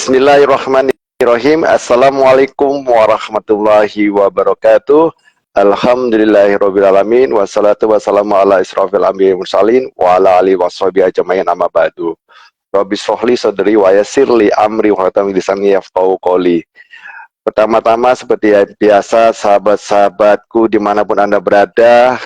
Bismillahirrahmanirrahim. Assalamualaikum warahmatullahi wabarakatuh. Alhamdulillahirrabbilalamin. Wassalatu wassalamu ala israfil anbiya'i mursalin wa ala alihi washabihi ajmain amma ba'du. Rabbi shrahli sadri wa yassir li amri wa hlul 'uqdatam min lisani yafqahu qawli. Pertama-tama seperti biasa sahabat-sahabatku dimanapun Anda berada,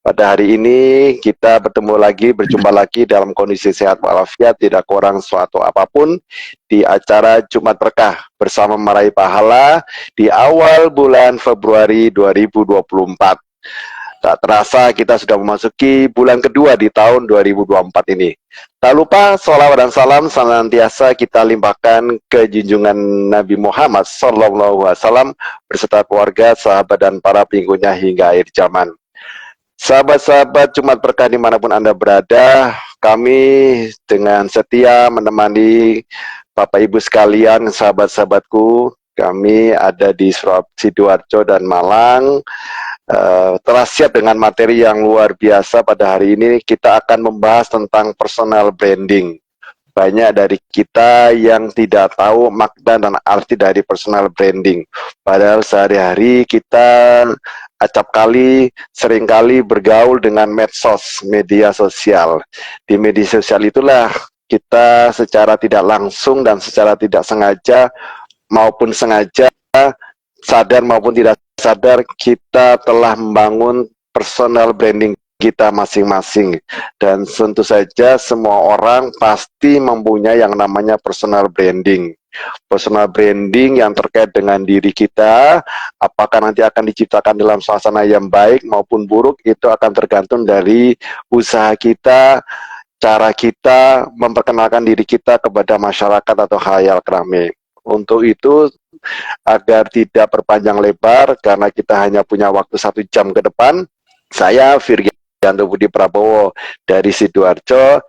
pada hari ini kita berjumpa lagi dalam kondisi sehat walafiat, tidak kurang suatu apapun di acara Jumat Berkah bersama meraih pahala di awal bulan Februari 2024. Tak terasa kita sudah memasuki bulan kedua di tahun 2024 ini. Tak lupa sholawat dan salam senantiasa kita limpahkan ke junjungan Nabi Muhammad SAW beserta keluarga, sahabat dan para pengikutnya hingga akhir zaman. Sahabat-sahabat Jumat Berkah dimanapun Anda berada, kami dengan setia menemani Bapak Ibu sekalian, sahabat-sahabatku, kami ada di Sidoarjo dan Malang, telah siap dengan materi yang luar biasa. Pada hari ini kita akan membahas tentang personal branding. Banyak dari kita yang tidak tahu makna dan arti dari personal branding. Padahal sehari-hari kita seringkali bergaul dengan medsos, media sosial. Di media sosial itulah kita secara tidak langsung dan secara tidak sengaja maupun sengaja, sadar maupun tidak sadar, kita telah membangun personal branding kita masing-masing. Dan tentu saja semua orang pasti mempunyai yang namanya personal branding. Personal branding yang terkait dengan diri kita, apakah nanti akan diciptakan dalam suasana yang baik maupun buruk, itu akan tergantung dari usaha kita, cara kita memperkenalkan diri kita kepada masyarakat atau khayal ramai. Untuk itu, agar tidak berpanjang lebar, karena kita hanya punya waktu 1 jam ke depan, saya Virgianto Budi Prabowo dari Sidoarjo,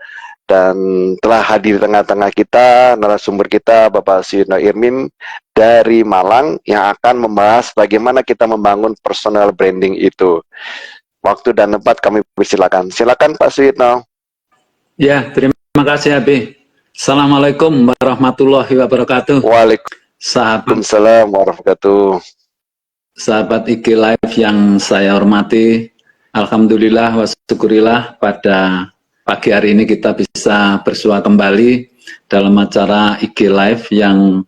dan telah hadir di tengah-tengah kita narasumber kita Bapak Suyitno Irmim dari Malang yang akan membahas bagaimana kita membangun personal branding itu. Waktu dan tempat kami persilakan. Silakan Pak Suyitno. Ya, terima kasih Abi. Assalamualaikum warahmatullahi wabarakatuh. Waalaikumsalam warahmatullahi wabarakatuh. Sahabat IG Live yang saya hormati, alhamdulillah wa syukurillah pada pagi hari ini kita bisa bersua kembali dalam acara IG Live yang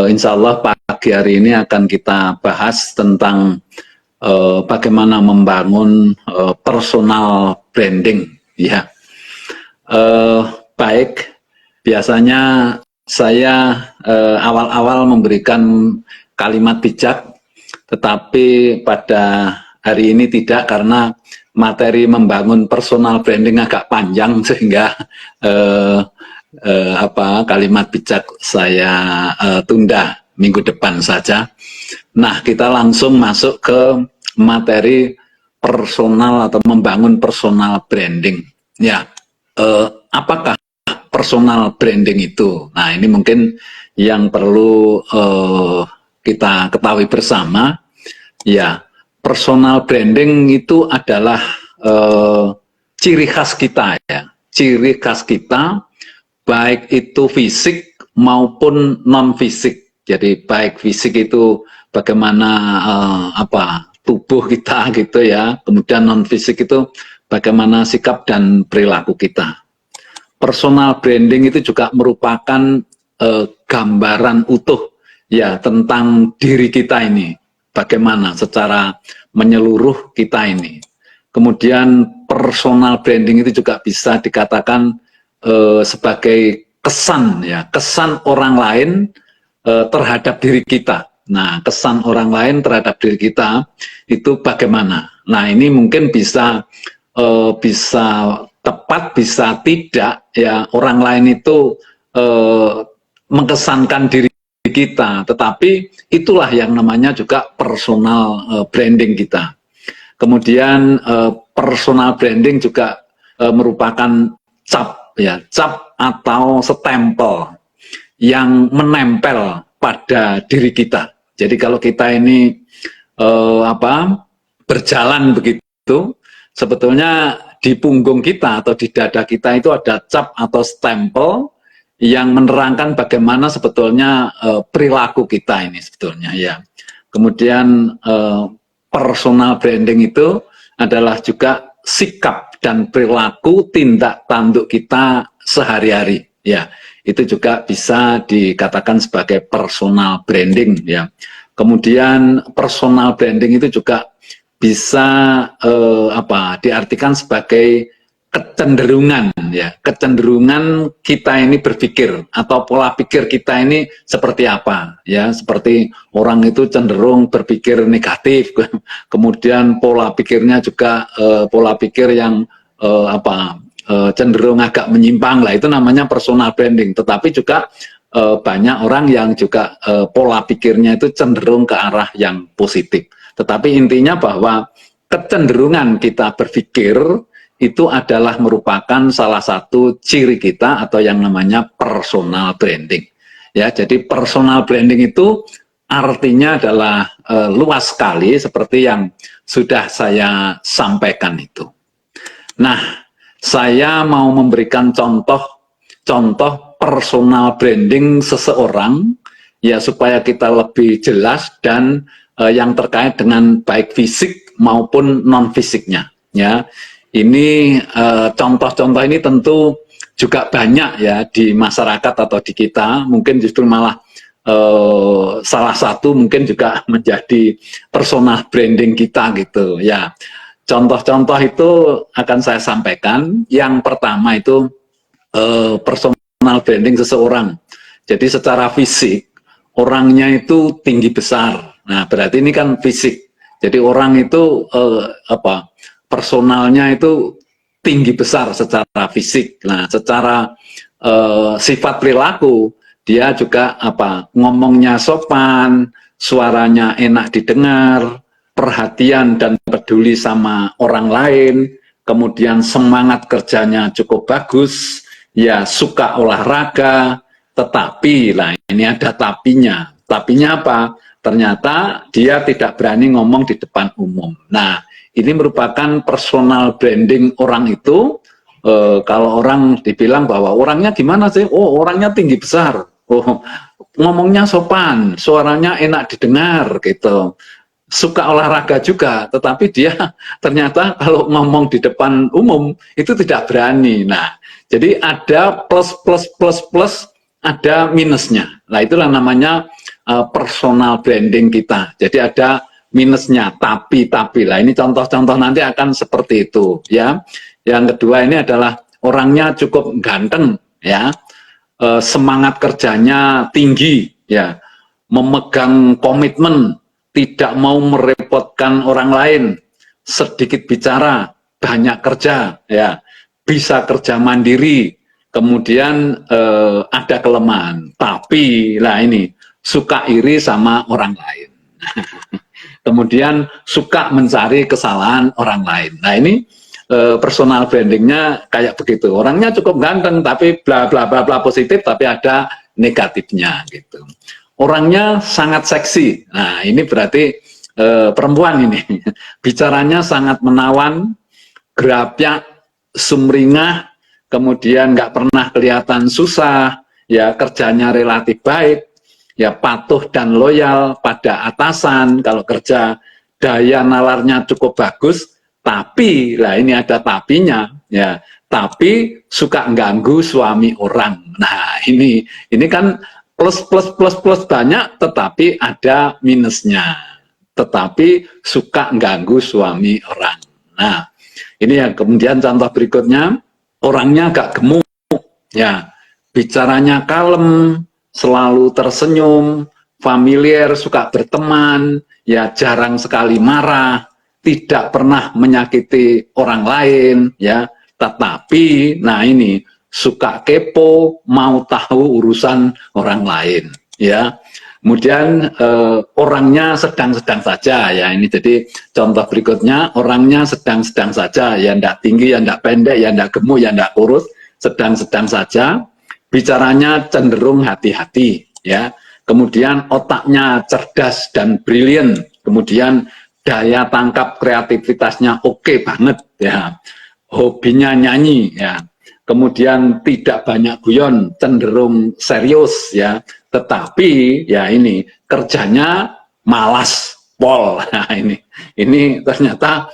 insya Allah pagi hari ini akan kita bahas tentang bagaimana membangun personal branding. Ya, baik. Biasanya saya awal-awal memberikan kalimat bijak, tetapi pada hari ini tidak, karena materi membangun personal branding agak panjang sehingga kalimat bijak saya tunda minggu depan saja. Nah, kita langsung masuk ke materi personal atau membangun personal branding. Ya, apakah personal branding itu? Nah, ini mungkin yang perlu kita ketahui bersama. Ya, personal branding itu adalah ciri khas kita, ya. Ciri khas kita, baik itu fisik maupun non fisik. Jadi baik fisik itu bagaimana tubuh kita gitu ya. Kemudian non fisik itu bagaimana sikap dan perilaku kita. Personal branding itu juga merupakan gambaran utuh ya tentang diri kita ini, bagaimana secara menyeluruh kita ini. Kemudian personal branding itu juga bisa dikatakan sebagai kesan ya, kesan orang lain terhadap diri kita. Nah, kesan orang lain terhadap diri kita itu bagaimana? Nah, ini mungkin bisa tepat, bisa tidak ya, orang lain itu mengesankan diri kita, tetapi itulah yang namanya juga personal branding kita. Kemudian personal branding juga merupakan cap ya, cap atau stempel yang menempel pada diri kita. Jadi kalau kita ini berjalan begitu, sebetulnya di punggung kita atau di dada kita itu ada cap atau stempel yang menerangkan bagaimana sebetulnya perilaku kita ini sebetulnya ya. Kemudian personal branding itu adalah juga sikap dan perilaku tindak tanduk kita sehari-hari ya. Itu juga bisa dikatakan sebagai personal branding ya. Kemudian personal branding itu juga bisa diartikan sebagai kecenderungan ya, kecenderungan kita ini berpikir atau pola pikir kita ini seperti apa ya, seperti orang itu cenderung berpikir negatif, kemudian pola pikirnya juga pola pikir yang cenderung agak menyimpang lah, itu namanya personal branding. Tetapi juga banyak orang yang juga pola pikirnya itu cenderung ke arah yang positif. Tetapi intinya bahwa kecenderungan kita berpikir itu adalah merupakan salah satu ciri kita atau yang namanya personal branding. Ya, jadi personal branding itu artinya adalah luas sekali seperti yang sudah saya sampaikan itu. Nah, saya mau memberikan contoh personal branding seseorang ya supaya kita lebih jelas dan yang terkait dengan baik fisik maupun non fisiknya ya. Ini contoh-contoh ini tentu juga banyak ya di masyarakat atau di kita, mungkin justru malah salah satu mungkin juga menjadi personal branding kita gitu ya. Contoh-contoh itu akan saya sampaikan. Yang pertama itu personal branding seseorang. Jadi secara fisik orangnya itu tinggi besar. Nah, berarti ini kan fisik. Jadi orang itu personalnya itu tinggi besar secara fisik. Nah, secara sifat perilaku dia juga ngomongnya sopan, suaranya enak didengar, perhatian dan peduli sama orang lain, kemudian semangat kerjanya cukup bagus, ya suka olahraga, tetapi lah ini ada tapinya. Tapinya apa? Ternyata dia tidak berani ngomong di depan umum. Nah, ini merupakan personal branding orang itu. Kalau orang dibilang bahwa orangnya gimana sih? Oh, orangnya tinggi besar. Oh, ngomongnya sopan, suaranya enak didengar gitu. Suka olahraga juga, tetapi dia ternyata kalau ngomong di depan umum itu tidak berani. Nah, jadi ada plus, ada minusnya. Nah, itulah namanya personal branding kita. Jadi ada minusnya, tapi lah ini contoh-contoh nanti akan seperti itu ya. Yang kedua ini adalah orangnya cukup ganteng ya, semangat kerjanya tinggi ya, memegang komitmen, tidak mau merepotkan orang lain, sedikit bicara, banyak kerja ya, bisa kerja mandiri, kemudian ada kelemahan, tapi lah ini suka iri sama orang lain. Kemudian suka mencari kesalahan orang lain. Nah, ini personal brandingnya kayak begitu. Orangnya cukup ganteng, tapi bla bla bla bla positif, tapi ada negatifnya gitu. Orangnya sangat seksi. Nah, ini berarti perempuan ini. Bicaranya sangat menawan, gerapak, sumringah, kemudian nggak pernah kelihatan susah, ya kerjanya relatif baik, ya patuh dan loyal pada atasan, kalau kerja daya nalarnya cukup bagus, tapi lah ini ada tapinya ya, tapi suka ganggu suami orang. Nah, ini kan plus banyak, tetapi ada minusnya, tetapi suka ganggu suami orang. Nah, ini ya. Kemudian contoh berikutnya, orangnya agak gemuk ya, bicaranya kalem, selalu tersenyum, familiar, suka berteman, ya jarang sekali marah, tidak pernah menyakiti orang lain, ya. Tetapi, nah ini suka kepo, mau tahu urusan orang lain, ya. Kemudian orangnya sedang-sedang saja, ya. Ini jadi contoh berikutnya, orangnya sedang-sedang saja, ya ndak tinggi, ya ndak pendek, ya ndak gemuk, ya ndak kurus, sedang-sedang saja. Bicaranya cenderung hati-hati, ya. Kemudian otaknya cerdas dan brilian. Kemudian daya tangkap kreativitasnya oke banget, ya. Hobinya nyanyi, ya. kemudian tidak banyak guyon, cenderung serius ya, tetapi ya ini kerjanya malas pol. Nah, ini ternyata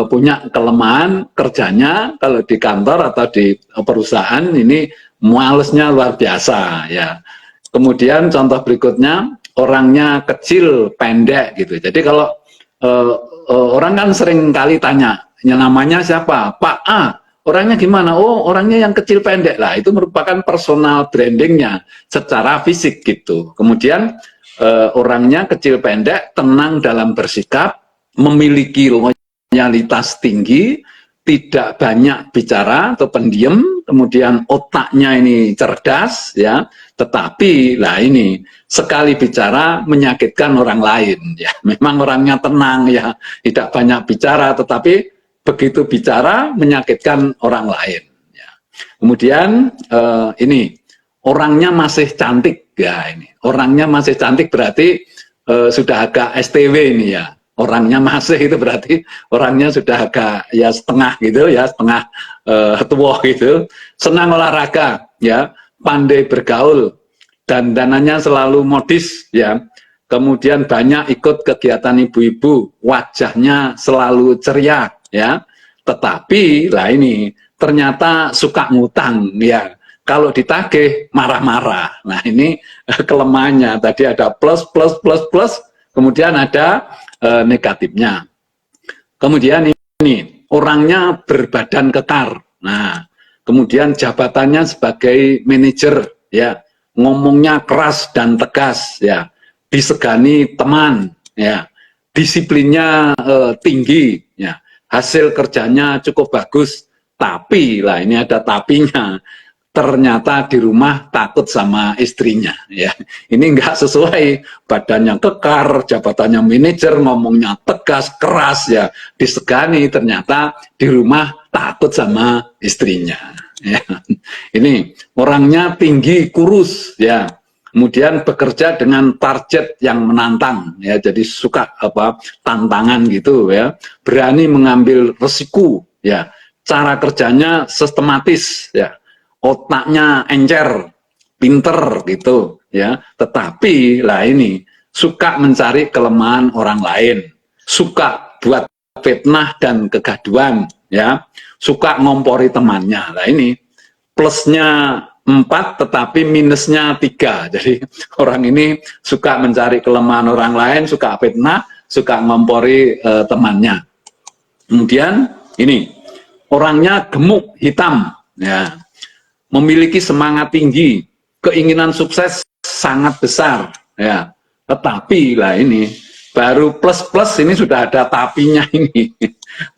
punya kelemahan kerjanya kalau di kantor atau di perusahaan ini malesnya luar biasa ya. Kemudian contoh berikutnya, orangnya kecil, pendek gitu. Jadi kalau orang kan sering kali tanya, namanya siapa? Pak A. Orangnya gimana? Oh, orangnya yang kecil pendek lah. Itu merupakan personal brandingnya secara fisik gitu. Kemudian orangnya kecil pendek, tenang dalam bersikap, memiliki loyalitas tinggi, tidak banyak bicara atau pendiam, kemudian otaknya ini cerdas ya. Tetapi lah ini sekali bicara menyakitkan orang lain ya. Memang orangnya tenang ya, tidak banyak bicara, tetapi begitu bicara menyakitkan orang lain ya. Kemudian ini orangnya masih cantik ya, ini orangnya masih cantik berarti sudah agak STW ini ya. Orangnya masih itu berarti orangnya sudah agak ya setengah gitu ya, setengah tua gitu. Senang olahraga ya, pandai bergaul, dandanannya selalu modis ya. Kemudian banyak ikut kegiatan ibu-ibu, wajahnya selalu ceria ya. Tetapi lah ini ternyata suka ngutang ya. Kalau ditagih marah-marah. Nah, ini kelemahannya. Tadi ada plus plus plus plus, kemudian ada negatifnya. Kemudian ini orangnya berbadan kekar. Nah, kemudian jabatannya sebagai manajer ya, ngomongnya keras dan tegas ya, disegani teman ya, disiplinnya tinggi ya, hasil kerjanya cukup bagus. Tapi lah ini ada tapinya, ternyata di rumah takut sama istrinya ya. Ini enggak sesuai, badannya kekar, jabatannya manajer, ngomongnya tegas, keras ya, disegani, ternyata di rumah takut sama istrinya ya. Ini orangnya tinggi, kurus ya. Kemudian bekerja dengan target yang menantang ya, jadi suka tantangan gitu ya. Berani mengambil resiko ya. Cara kerjanya sistematis ya. Otaknya encer, pinter gitu ya. Tetapi lah ini suka mencari kelemahan orang lain, suka buat fitnah dan kegaduhan ya, suka ngompori temannya. Lah ini plusnya 4 tetapi minusnya 3. Jadi orang ini suka mencari kelemahan orang lain, suka fitnah, suka ngompori temannya. Kemudian ini orangnya gemuk, hitam ya. Memiliki semangat tinggi, keinginan sukses sangat besar ya. Tetapi lah ini baru plus-plus ini sudah ada tapinya ini.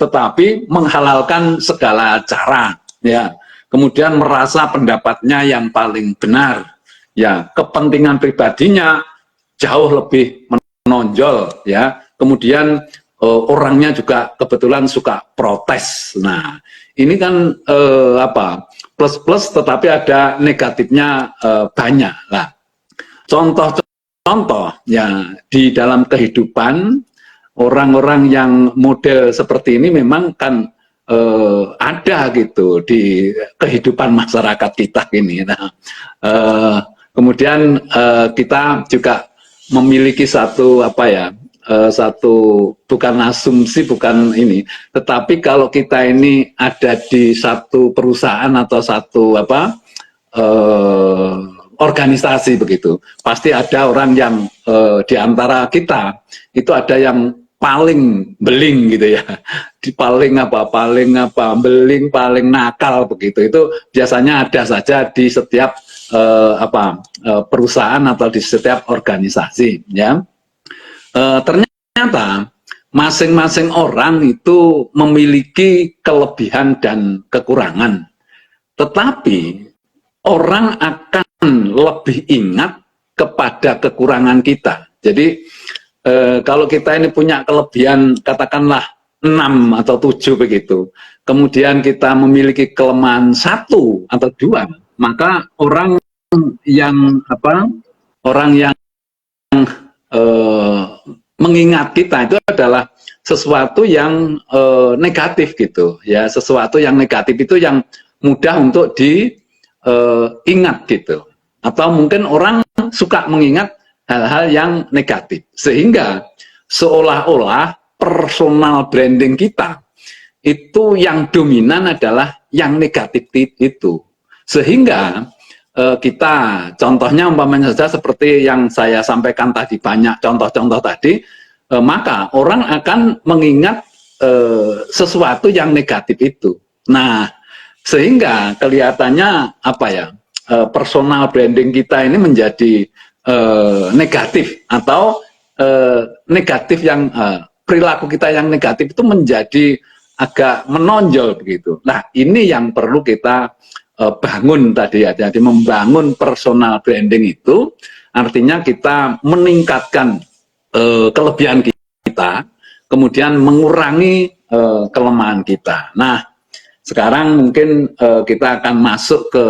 Tetapi menghalalkan segala cara ya. Kemudian merasa pendapatnya yang paling benar ya, kepentingan pribadinya jauh lebih menonjol ya. Kemudian orangnya juga kebetulan suka protes. Nah, ini kan plus-plus tetapi ada negatifnya banyak lah. Contoh-contoh ya di dalam kehidupan orang-orang yang model seperti ini memang kan ada gitu di kehidupan masyarakat kita ini. Nah, kemudian kita juga memiliki satu satu bukan asumsi, bukan ini, tetapi kalau kita ini ada di satu perusahaan atau satu organisasi begitu, pasti ada orang yang di antara kita itu ada yang paling beling gitu ya, paling beling, paling nakal begitu. Itu biasanya ada saja di setiap perusahaan atau di setiap organisasi ya. Ternyata masing-masing orang itu memiliki kelebihan dan kekurangan, tetapi orang akan lebih ingat kepada kekurangan kita. Jadi kalau kita ini punya kelebihan katakanlah 6 atau 7 begitu, kemudian kita memiliki kelemahan 1 atau 2, maka orang yang mengingat kita itu adalah sesuatu yang negatif gitu ya, sesuatu yang negatif itu yang mudah untuk diingat gitu. Atau mungkin orang suka mengingat hal-hal yang negatif. Sehingga seolah-olah personal branding kita itu yang dominan adalah yang negatif itu. Sehingga kita contohnya umpamanya saja seperti yang saya sampaikan tadi, banyak contoh-contoh tadi, maka orang akan mengingat sesuatu yang negatif itu. Nah, sehingga kelihatannya apa ya, personal branding kita ini menjadi negatif, atau negatif yang perilaku kita yang negatif itu menjadi agak menonjol begitu. Nah, ini yang perlu kita bangun tadi ya. Jadi membangun personal branding itu artinya kita meningkatkan kelebihan kita, kemudian mengurangi kelemahan kita. Nah, sekarang mungkin kita akan masuk ke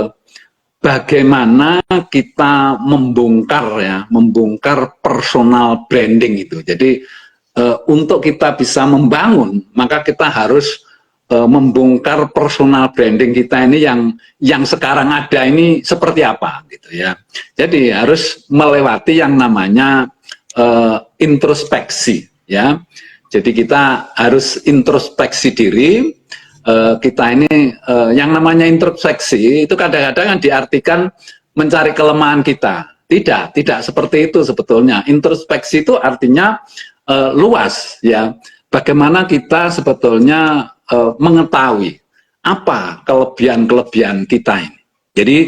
bagaimana kita membongkar personal branding itu. Jadi untuk kita bisa membangun, maka kita harus membongkar personal branding kita ini yang sekarang ada ini seperti apa gitu ya. Jadi harus melewati yang namanya introspeksi ya. Jadi kita harus introspeksi diri. Kita ini yang namanya introspeksi itu kadang-kadang diartikan mencari kelemahan kita. Tidak seperti itu sebetulnya. Introspeksi itu artinya luas ya. Bagaimana kita sebetulnya mengetahui apa kelebihan-kelebihan kita ini. Jadi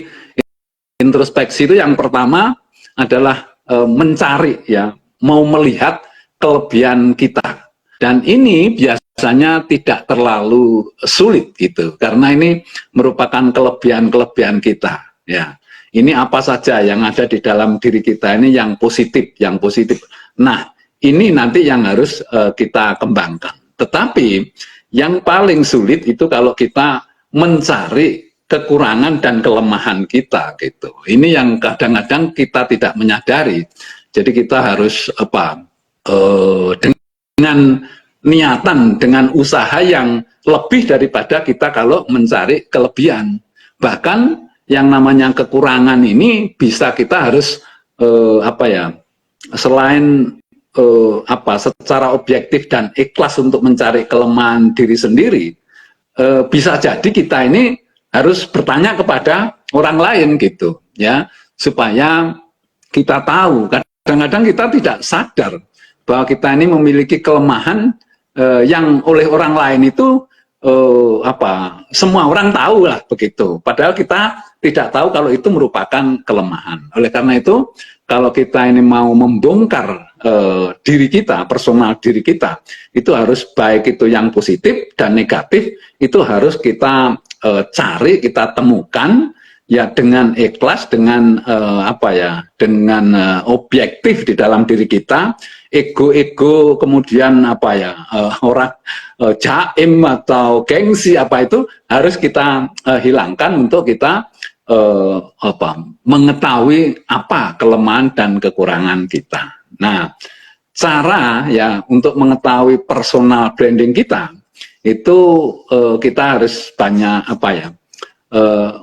introspeksi itu yang pertama adalah mencari ya, mau melihat kelebihan kita. Dan ini biasanya tidak terlalu sulit gitu, karena ini merupakan kelebihan-kelebihan kita ya. Ini apa saja yang ada di dalam diri kita ini yang positif. Nah, ini nanti yang harus kita kembangkan. Tetapi yang paling sulit itu kalau kita mencari kekurangan dan kelemahan kita gitu. Ini yang kadang-kadang kita tidak menyadari. Jadi kita harus dengan niatan, dengan usaha yang lebih daripada kita kalau mencari kelebihan. Bahkan yang namanya kekurangan ini bisa kita harus selain secara objektif dan ikhlas untuk mencari kelemahan diri sendiri, bisa jadi kita ini harus bertanya kepada orang lain gitu ya, supaya kita tahu. Kadang-kadang kita tidak sadar bahwa kita ini memiliki kelemahan yang oleh orang lain itu semua orang tahu lah begitu, padahal kita tidak tahu kalau itu merupakan kelemahan. Oleh karena itu, kalau kita ini mau membongkar diri kita, personal diri kita, itu harus baik itu yang positif dan negatif, itu harus kita cari, kita temukan ya dengan ikhlas, dengan dengan objektif di dalam diri kita. Ego kemudian orang jaim atau gengsi itu harus kita hilangkan untuk kita mengetahui apa kelemahan dan kekurangan kita. Nah, cara ya untuk mengetahui personal branding kita itu kita harus banyak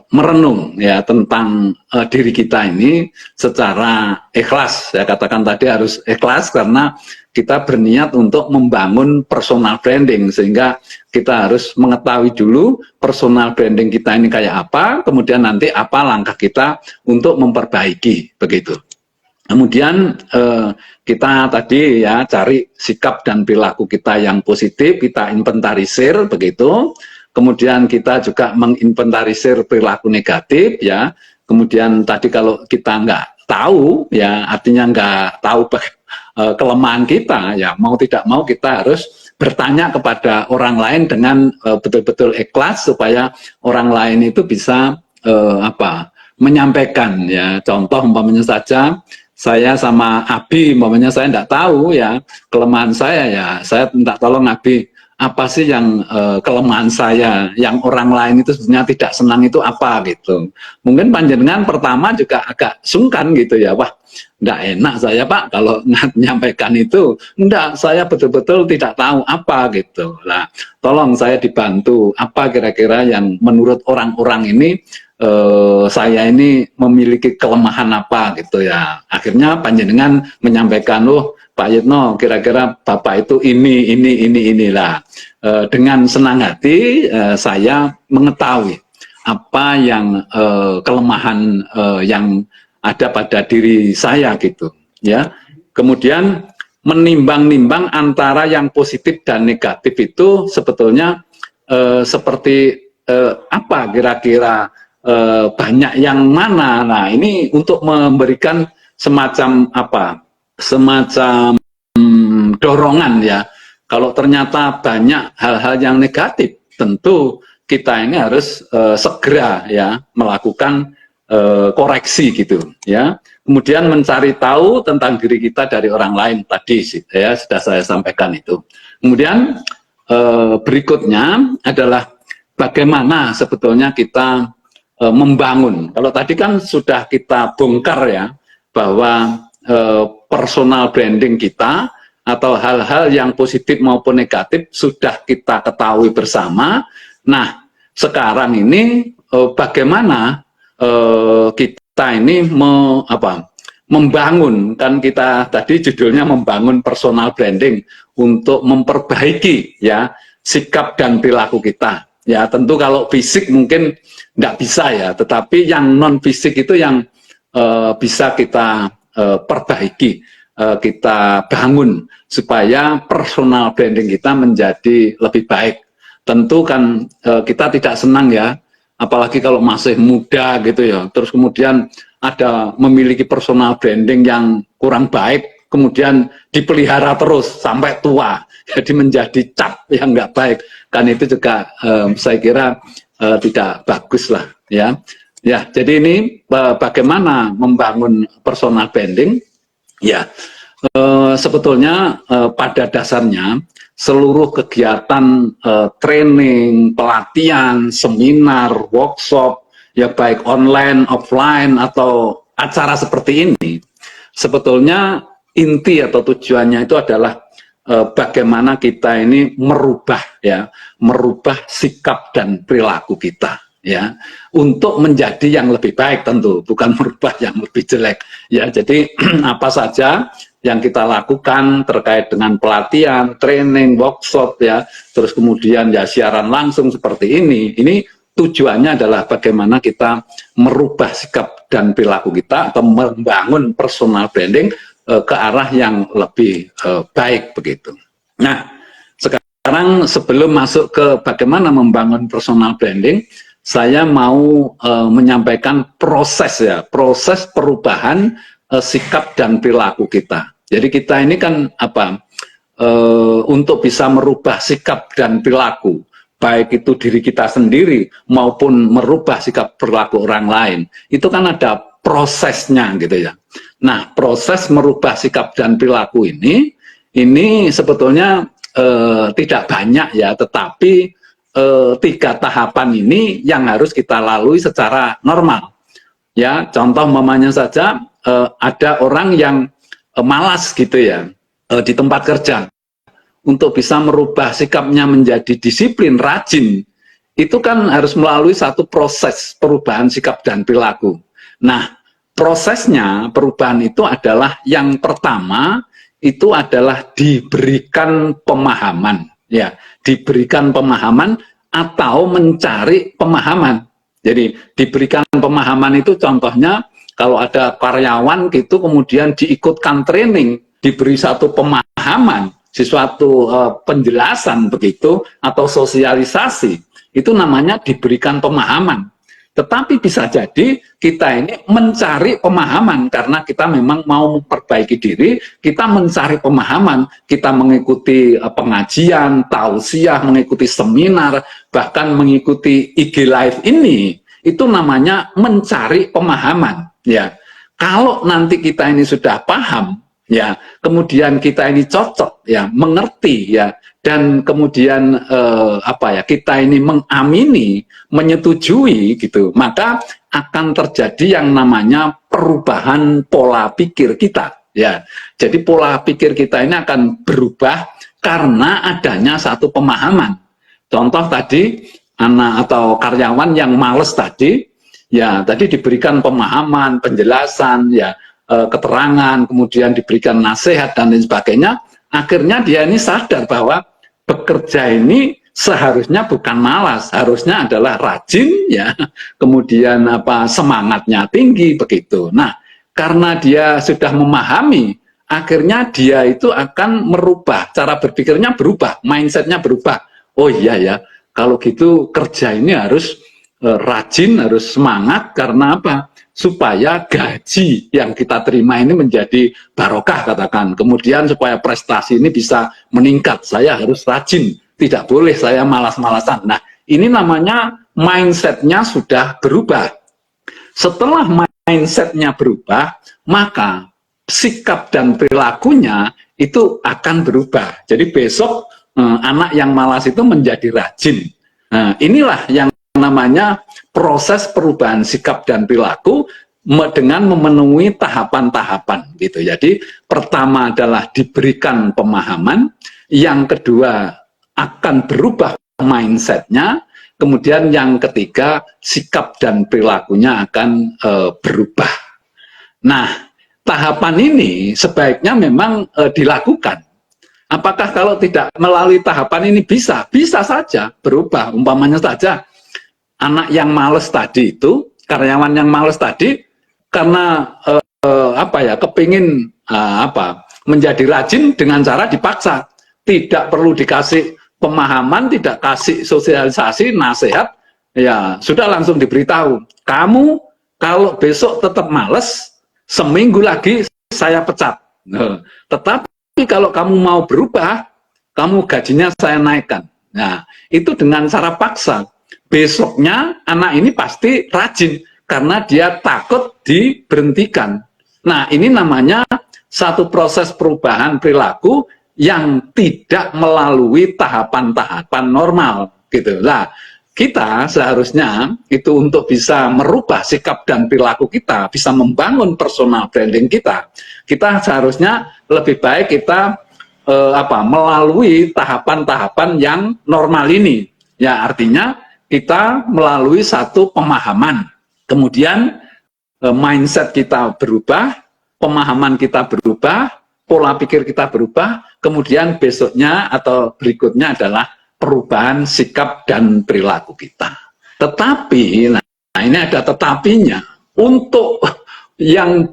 merenung ya tentang diri kita ini secara ikhlas. Saya katakan tadi harus ikhlas karena kita berniat untuk membangun personal branding, sehingga kita harus mengetahui dulu personal branding kita ini kayak apa, kemudian nanti apa langkah kita untuk memperbaiki begitu. Kemudian kita tadi ya cari sikap dan perilaku kita yang positif, kita inventarisir begitu. Kemudian kita juga menginventarisir perilaku negatif ya. Kemudian tadi kalau kita nggak tahu ya, artinya nggak tahu kelemahan kita ya, mau tidak mau kita harus bertanya kepada orang lain dengan betul-betul ikhlas, supaya orang lain itu bisa menyampaikan ya. Contoh umpamanya saja, saya sama Abi, umpamanya saya nggak tahu ya kelemahan saya ya, saya minta tolong Abi, apa sih yang kelemahan saya, yang orang lain itu sebenarnya tidak senang itu apa gitu. Mungkin panjenengan pertama juga agak sungkan gitu ya, wah enggak enak saya Pak kalau menyampaikan itu. Enggak, saya betul-betul tidak tahu apa gitu. Lah, tolong saya dibantu apa kira-kira yang menurut orang-orang ini saya ini memiliki kelemahan apa gitu ya. Akhirnya panjenengan menyampaikan, loh Pak Yitno, kira-kira Bapak itu inilah. Dengan senang hati saya mengetahui apa yang kelemahan yang ada pada diri saya gitu ya. Kemudian menimbang-nimbang antara yang positif dan negatif itu sebetulnya seperti apa kira-kira banyak yang mana. Nah, ini untuk memberikan semacam apa? Semacam dorongan ya. Kalau ternyata banyak hal-hal yang negatif, tentu kita ini harus segera ya melakukan koreksi gitu ya. Kemudian mencari tahu tentang diri kita dari orang lain tadi ya sudah saya sampaikan itu. Kemudian berikutnya adalah bagaimana sebetulnya kita membangun. Kalau tadi kan sudah kita bongkar ya bahwa personal branding kita atau hal-hal yang positif maupun negatif sudah kita ketahui bersama. Nah, sekarang ini bagaimana kita ini membangun, kan kita tadi judulnya membangun personal branding untuk memperbaiki ya sikap dan perilaku kita. Ya tentu kalau fisik mungkin nggak bisa ya, tetapi yang non fisik itu yang bisa kita perbaiki, kita bangun supaya personal branding kita menjadi lebih baik. Tentu kan kita tidak senang ya, apalagi kalau masih muda gitu ya, terus kemudian ada memiliki personal branding yang kurang baik, kemudian dipelihara terus sampai tua, jadi menjadi cap yang nggak baik, kan itu juga saya kira tidak bagus lah ya. Ya, jadi ini bagaimana membangun personal branding? Ya, sebetulnya pada dasarnya seluruh kegiatan training, pelatihan, seminar, workshop, ya baik online, offline, atau acara seperti ini, sebetulnya inti atau tujuannya itu adalah bagaimana kita ini merubah sikap dan perilaku kita ya untuk menjadi yang lebih baik, tentu bukan merubah yang lebih jelek ya. Jadi apa saja yang kita lakukan terkait dengan pelatihan, training, workshop ya, terus kemudian ya siaran langsung seperti ini tujuannya adalah bagaimana kita merubah sikap dan perilaku kita atau membangun personal branding ke arah yang lebih baik begitu. Nah, sekarang sebelum masuk ke bagaimana membangun personal branding, saya mau menyampaikan proses perubahan sikap dan perilaku kita. Jadi kita ini kan untuk bisa merubah sikap dan perilaku, baik itu diri kita sendiri maupun merubah sikap perilaku orang lain, itu kan ada prosesnya gitu ya. Nah, proses merubah sikap dan perilaku ini sebetulnya tidak banyak ya, tetapi 3 tahapan ini yang harus kita lalui secara normal. Ya, contoh mamanya saja ada orang yang malas gitu ya di tempat kerja. Untuk bisa merubah sikapnya menjadi disiplin, rajin, itu kan harus melalui satu proses perubahan sikap dan perilaku. Nah, prosesnya perubahan itu adalah yang pertama itu adalah diberikan pemahaman, ya, diberikan pemahaman atau mencari pemahaman. Jadi diberikan pemahaman itu contohnya kalau ada karyawan gitu kemudian diikutkan training, diberi satu pemahaman, sesuatu penjelasan begitu atau sosialisasi, itu namanya diberikan pemahaman. Tetapi bisa jadi kita ini mencari pemahaman karena kita memang mau memperbaiki diri, kita mencari pemahaman, kita mengikuti pengajian, tausiah, mengikuti seminar, bahkan mengikuti IG Live ini, itu namanya mencari pemahaman. Ya, kalau nanti kita ini sudah paham, ya, kemudian kita ini cocok, ya, mengerti, ya, dan kemudian kita ini mengamini, menyetujui gitu, maka akan terjadi yang namanya perubahan pola pikir kita, ya. Jadi pola pikir kita ini akan berubah karena adanya satu pemahaman. Contoh tadi anak atau karyawan yang males tadi, ya tadi diberikan pemahaman, penjelasan, ya keterangan, kemudian diberikan nasihat dan lain sebagainya. Akhirnya dia ini sadar bahwa bekerja ini seharusnya bukan malas, harusnya adalah rajin, ya. Kemudian semangatnya tinggi begitu. Nah, karena dia sudah memahami, akhirnya dia itu akan merubah cara berpikirnya, berubah, mindsetnya berubah. Oh iya ya, kalau gitu kerja ini harus rajin, harus semangat, karena apa? Supaya gaji yang kita terima ini menjadi barokah, katakan. Kemudian supaya prestasi ini bisa meningkat, saya harus rajin, tidak boleh saya malas-malasan. Nah, ini namanya mindsetnya sudah berubah. Setelah mindsetnya berubah, maka sikap dan perilakunya itu akan berubah. Jadi besok anak yang malas itu menjadi rajin. Nah, inilah yang namanya proses perubahan sikap dan perilaku dengan memenuhi tahapan-tahapan gitu. Jadi pertama adalah diberikan pemahaman, yang kedua akan berubah mindsetnya, kemudian yang ketiga sikap dan perilakunya akan berubah. Nah, tahapan ini sebaiknya memang dilakukan. Apakah kalau tidak melalui tahapan ini bisa? Bisa saja berubah. Umpamanya saja anak yang males tadi itu, karyawan yang males tadi, karena kepingin menjadi rajin dengan cara dipaksa, tidak perlu dikasih pemahaman, tidak kasih sosialisasi, nasihat, ya sudah langsung diberitahu, kamu kalau besok tetap males, seminggu lagi saya pecat. Tetapi kalau kamu mau berubah, kamu gajinya saya naikkan. Nah, itu dengan cara paksa. Besoknya anak ini pasti rajin karena dia takut diberhentikan. Nah, ini namanya satu proses perubahan perilaku yang tidak melalui tahapan-tahapan normal gitu. Lah, kita seharusnya itu untuk bisa merubah sikap dan perilaku kita, bisa membangun personal branding kita. Kita seharusnya lebih baik kita melalui tahapan-tahapan yang normal ini. Ya, artinya kita melalui satu pemahaman, kemudian mindset kita berubah, pemahaman kita berubah, pola pikir kita berubah, kemudian besoknya atau berikutnya adalah perubahan sikap dan perilaku kita. Tetapi, nah ini ada tetapinya, untuk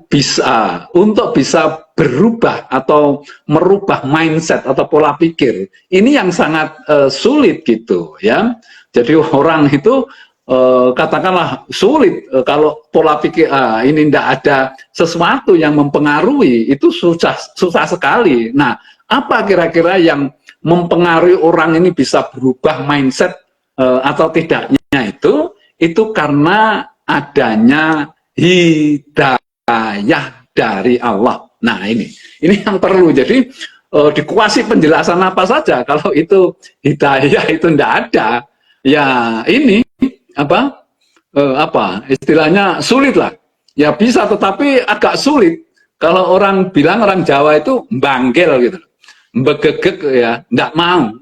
bisa berubah atau merubah mindset atau pola pikir, ini yang sangat sulit gitu ya. Jadi orang itu katakanlah sulit kalau pola pikir ini tidak ada sesuatu yang mempengaruhi, itu susah sekali. Nah, apa kira-kira yang mempengaruhi orang ini bisa berubah mindset atau tidaknya itu karena adanya hidayah dari Allah. Nah, ini yang perlu. Jadi dikuasai penjelasan apa saja, kalau itu hidayah itu tidak ada, ya ini istilahnya sulit lah. Ya bisa, tetapi agak sulit. Kalau orang bilang, orang Jawa itu banggel gitu, begegek ya, tidak mau.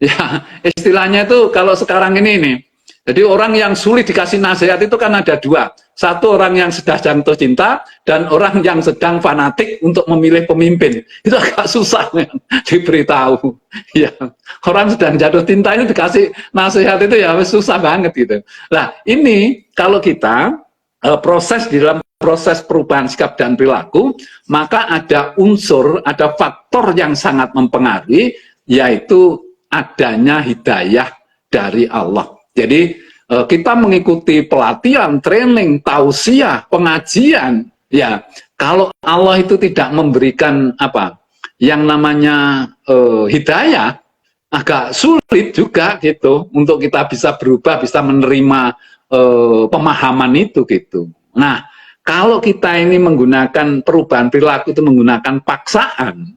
Ya istilahnya itu kalau sekarang ini. Jadi orang yang sulit dikasih nasihat itu kan ada dua. Satu orang yang sedang jatuh cinta dan orang yang sedang fanatik untuk memilih pemimpin. Itu agak susah ya, diberitahu. Ya, orang sedang jatuh cinta itu dikasih nasihat itu ya susah banget gitu. Nah ini kalau kita di dalam proses perubahan sikap dan perilaku, maka ada unsur, ada faktor yang sangat mempengaruhi, yaitu adanya hidayah dari Allah. Jadi kita mengikuti pelatihan, training, tausiah, pengajian, ya kalau Allah itu tidak memberikan yang namanya hidayah, agak sulit juga gitu untuk kita bisa berubah, bisa menerima pemahaman itu gitu. Nah, kalau kita ini menggunakan perubahan perilaku itu menggunakan paksaan,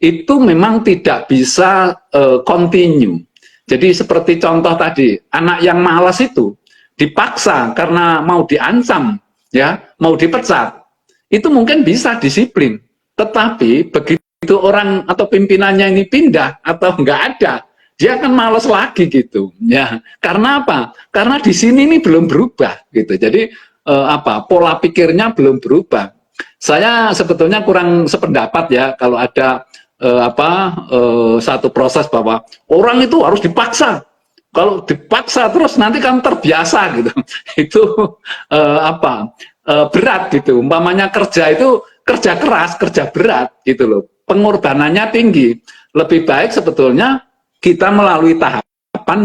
itu memang tidak bisa continue. Jadi seperti contoh tadi, anak yang malas itu dipaksa karena mau diancam, ya, mau dipecat, itu mungkin bisa disiplin. Tetapi begitu orang atau pimpinannya ini pindah atau nggak ada, dia akan malas lagi gitu, ya. Karena apa? Karena di sini ini belum berubah gitu. Jadi pola pikirnya belum berubah. Saya sebetulnya kurang sependapat ya kalau ada satu proses bahwa orang itu harus dipaksa. Kalau dipaksa terus nanti kan terbiasa gitu. Itu berat gitu. Umpamanya kerja itu kerja keras, kerja berat gitu loh. Pengorbanannya tinggi. Lebih baik sebetulnya kita melalui tahapan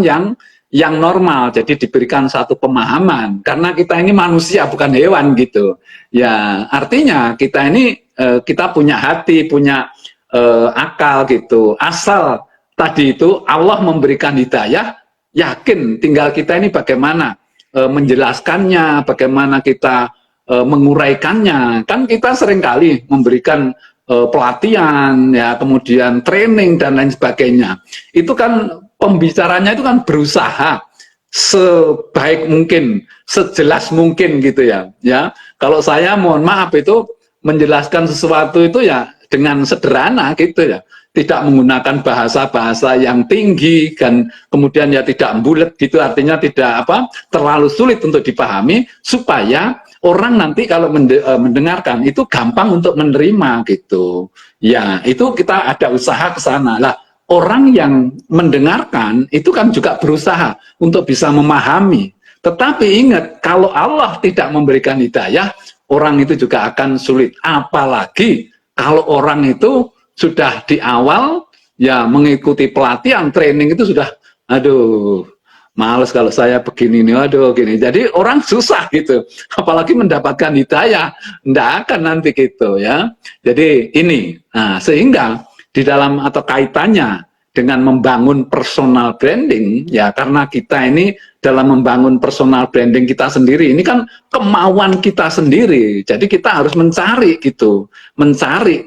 yang normal. Jadi diberikan satu pemahaman karena kita ini manusia bukan hewan gitu. Ya, artinya kita ini kita punya hati, punya akal gitu. Asal tadi itu Allah memberikan hidayah, yakin tinggal kita ini bagaimana menjelaskannya, bagaimana kita menguraikannya. Kan kita seringkali memberikan pelatihan, ya, kemudian training dan lain sebagainya. Itu kan pembicaranya itu kan berusaha sebaik mungkin, sejelas mungkin gitu ya. Ya, kalau saya mohon maaf itu menjelaskan sesuatu itu ya dengan sederhana gitu ya, tidak menggunakan bahasa-bahasa yang tinggi dan kemudian ya tidak bulat gitu, artinya tidak terlalu sulit untuk dipahami supaya orang nanti kalau mendengarkan itu gampang untuk menerima gitu. Ya, itu kita ada usaha ke sana. Lah, orang yang mendengarkan itu kan juga berusaha untuk bisa memahami. Tetapi ingat, kalau Allah tidak memberikan hidayah, orang itu juga akan sulit. Apalagi kalau orang itu sudah di awal ya mengikuti pelatihan, training itu sudah, aduh, males kalau saya begini nih, aduh gini. Jadi orang susah gitu, apalagi mendapatkan hidayah, enggak akan nanti gitu ya. Jadi ini, sehingga di dalam atau kaitannya dengan membangun personal branding, ya karena kita ini dalam membangun personal branding kita sendiri, ini kan kemauan kita sendiri, jadi kita harus mencari gitu, mencari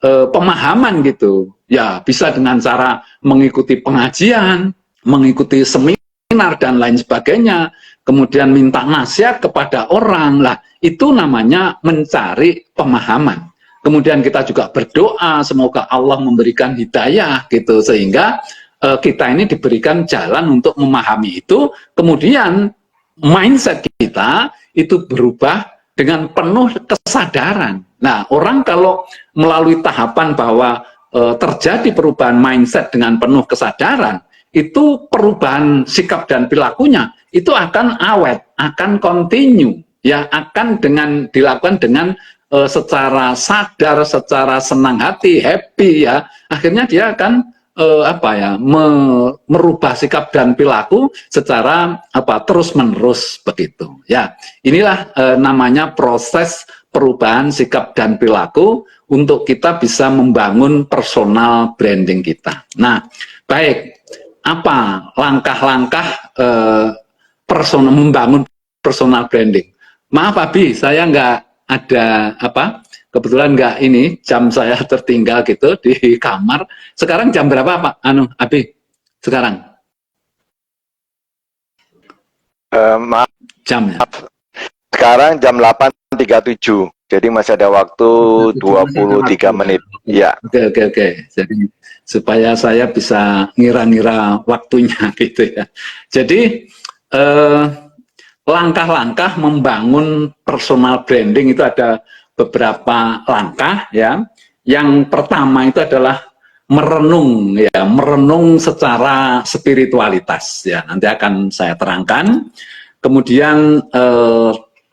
pemahaman gitu, ya bisa dengan cara mengikuti pengajian, mengikuti seminar dan lain sebagainya, kemudian minta nasihat kepada orang, lah itu namanya mencari pemahaman. Kemudian kita juga berdoa semoga Allah memberikan hidayah gitu sehingga kita ini diberikan jalan untuk memahami itu. Kemudian mindset kita itu berubah dengan penuh kesadaran. Nah, orang kalau melalui tahapan bahwa terjadi perubahan mindset dengan penuh kesadaran, itu perubahan sikap dan perilakunya itu akan awet, akan continue, ya akan dilakukan dengan secara sadar, secara senang hati, happy ya. Akhirnya dia akan merubah sikap dan perilaku secara terus-menerus begitu. Ya, inilah namanya proses perubahan sikap dan perilaku untuk kita bisa membangun personal branding kita. Nah, baik, apa langkah-langkah membangun personal branding? Maaf Abi, saya nggak ada kebetulan nggak ini jam saya tertinggal gitu di kamar. Sekarang jam berapa Pak Abi sekarang? Maaf, jamnya sekarang jam 8.37, jadi masih ada waktu 23 menit ya. Oke. Jadi supaya saya bisa ngira-ngira waktunya gitu ya. Jadi langkah-langkah membangun personal branding itu ada beberapa langkah ya. Yang pertama itu adalah merenung secara spiritualitas ya. Nanti akan saya terangkan. Kemudian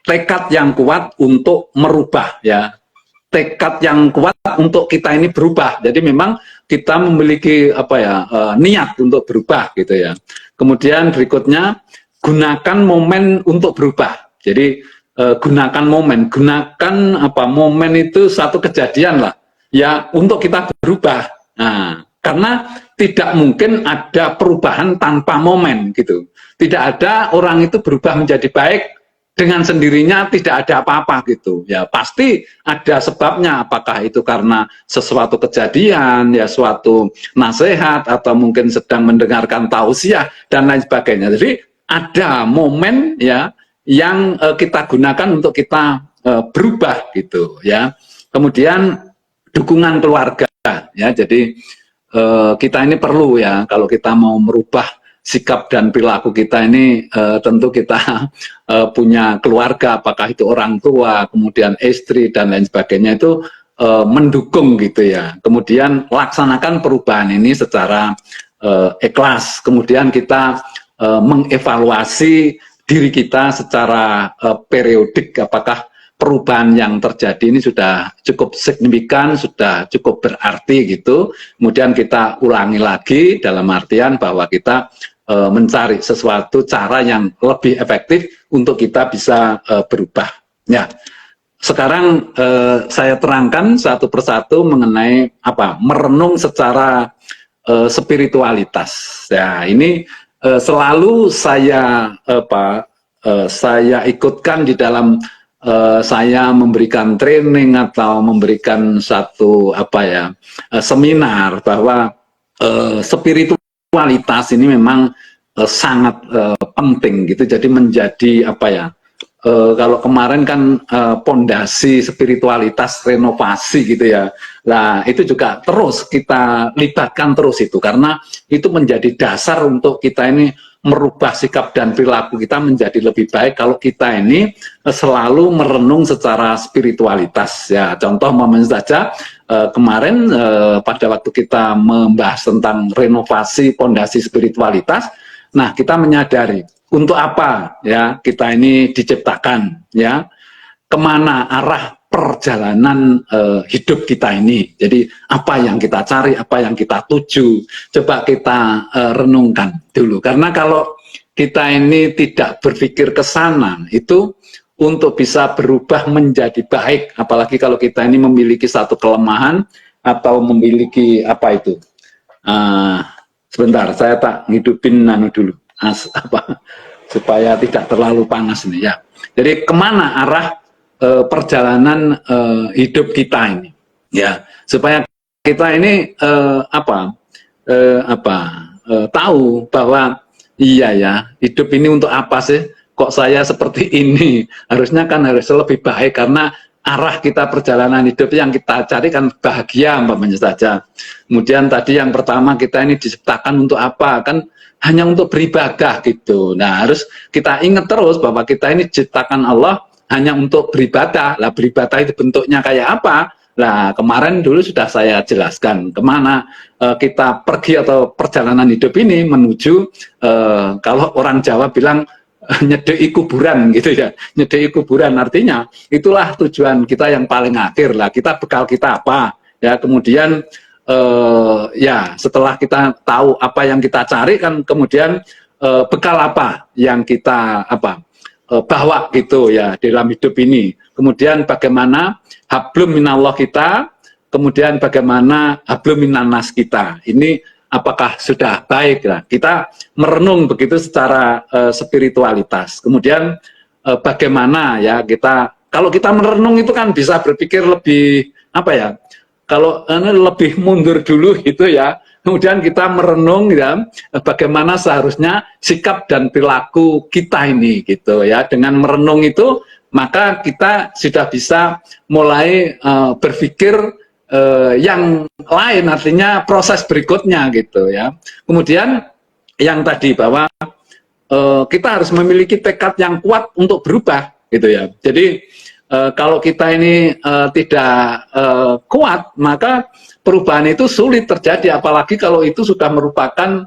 tekad yang kuat untuk merubah ya. Tekad yang kuat untuk kita ini berubah. Jadi memang kita memiliki niat untuk berubah gitu ya. Kemudian berikutnya gunakan momen untuk berubah. Jadi gunakan momen itu satu kejadian lah ya untuk kita berubah. Nah, karena tidak mungkin ada perubahan tanpa momen gitu. Tidak ada orang itu berubah menjadi baik dengan sendirinya tidak ada apa-apa gitu ya, pasti ada sebabnya, apakah itu karena sesuatu kejadian ya, suatu nasihat, atau mungkin sedang mendengarkan tausiah dan lain sebagainya. Jadi ada momen ya yang kita gunakan untuk kita berubah gitu ya. Kemudian dukungan keluarga ya, jadi kita ini perlu ya, kalau kita mau merubah sikap dan perilaku kita ini, tentu kita punya keluarga, apakah itu orang tua, kemudian istri dan lain sebagainya, itu mendukung gitu ya. Kemudian laksanakan perubahan ini secara ikhlas. Kemudian kita mengevaluasi diri kita secara periodik, apakah perubahan yang terjadi ini sudah cukup signifikan, sudah cukup berarti gitu. Kemudian kita ulangi lagi dalam artian bahwa kita mencari sesuatu cara yang lebih efektif untuk kita bisa berubah. Ya, sekarang saya terangkan satu persatu mengenai apa merenung secara spiritualitas. Ya, ini selalu saya saya ikutkan di dalam saya memberikan training atau memberikan satu seminar, bahwa spiritualitas ini memang sangat penting gitu. Jadi menjadi kalau kemarin kan pondasi spiritualitas renovasi gitu ya. Nah, itu juga terus kita libatkan terus itu, karena itu menjadi dasar untuk kita ini merubah sikap dan perilaku kita menjadi lebih baik kalau kita ini selalu merenung secara spiritualitas ya. Contoh momen saja kemarin pada waktu kita membahas tentang renovasi pondasi spiritualitas, nah kita menyadari untuk apa ya kita ini diciptakan ya, kemana arah perjalanan hidup kita ini. Jadi apa yang kita cari, apa yang kita tuju, coba kita renungkan dulu. Karena kalau kita ini tidak berpikir ke sana, itu untuk bisa berubah menjadi baik, apalagi kalau kita ini memiliki satu kelemahan atau memiliki sebentar, saya tak ngidupin dulu supaya tidak terlalu panas ini ya. Jadi kemana arah perjalanan hidup kita ini ya, supaya kita ini tahu bahwa iya ya, hidup ini untuk apa sih, kok saya seperti ini, harusnya lebih baik, karena arah kita perjalanan hidup yang kita cari kan bahagia umpamanya saja. Kemudian tadi yang pertama, kita ini diciptakan untuk apa, kan hanya untuk beribadah gitu. Nah, harus kita ingat terus bahwa kita ini diciptakan Allah hanya untuk beribadah. Lah, beribadah itu bentuknya kayak apa? Nah, kemarin dulu sudah saya jelaskan kemana kita pergi atau perjalanan hidup ini menuju, kalau orang Jawa bilang nyedeki kuburan gitu ya. Nyedeki kuburan artinya itulah tujuan kita yang paling akhir lah. Kita bekal kita apa? Ya, kemudian ya setelah kita tahu apa yang kita cari kan, kemudian bekal apa yang kita bawa gitu ya dalam hidup ini. Kemudian bagaimana hablum minallah kita, kemudian bagaimana hablum minannas kita. Ini apakah sudah baik lah. Kita merenung begitu secara spiritualitas. Kemudian bagaimana ya kita, kalau kita merenung itu kan bisa berpikir lebih kalau lebih mundur dulu gitu ya. Kemudian kita merenung ya, bagaimana seharusnya sikap dan perilaku kita ini gitu ya. Dengan merenung itu maka kita sudah bisa mulai berpikir yang lain, artinya proses berikutnya gitu ya. Kemudian yang tadi bahwa kita harus memiliki tekad yang kuat untuk berubah gitu ya. Jadi kalau kita ini tidak kuat, maka perubahan itu sulit terjadi, apalagi kalau itu sudah merupakan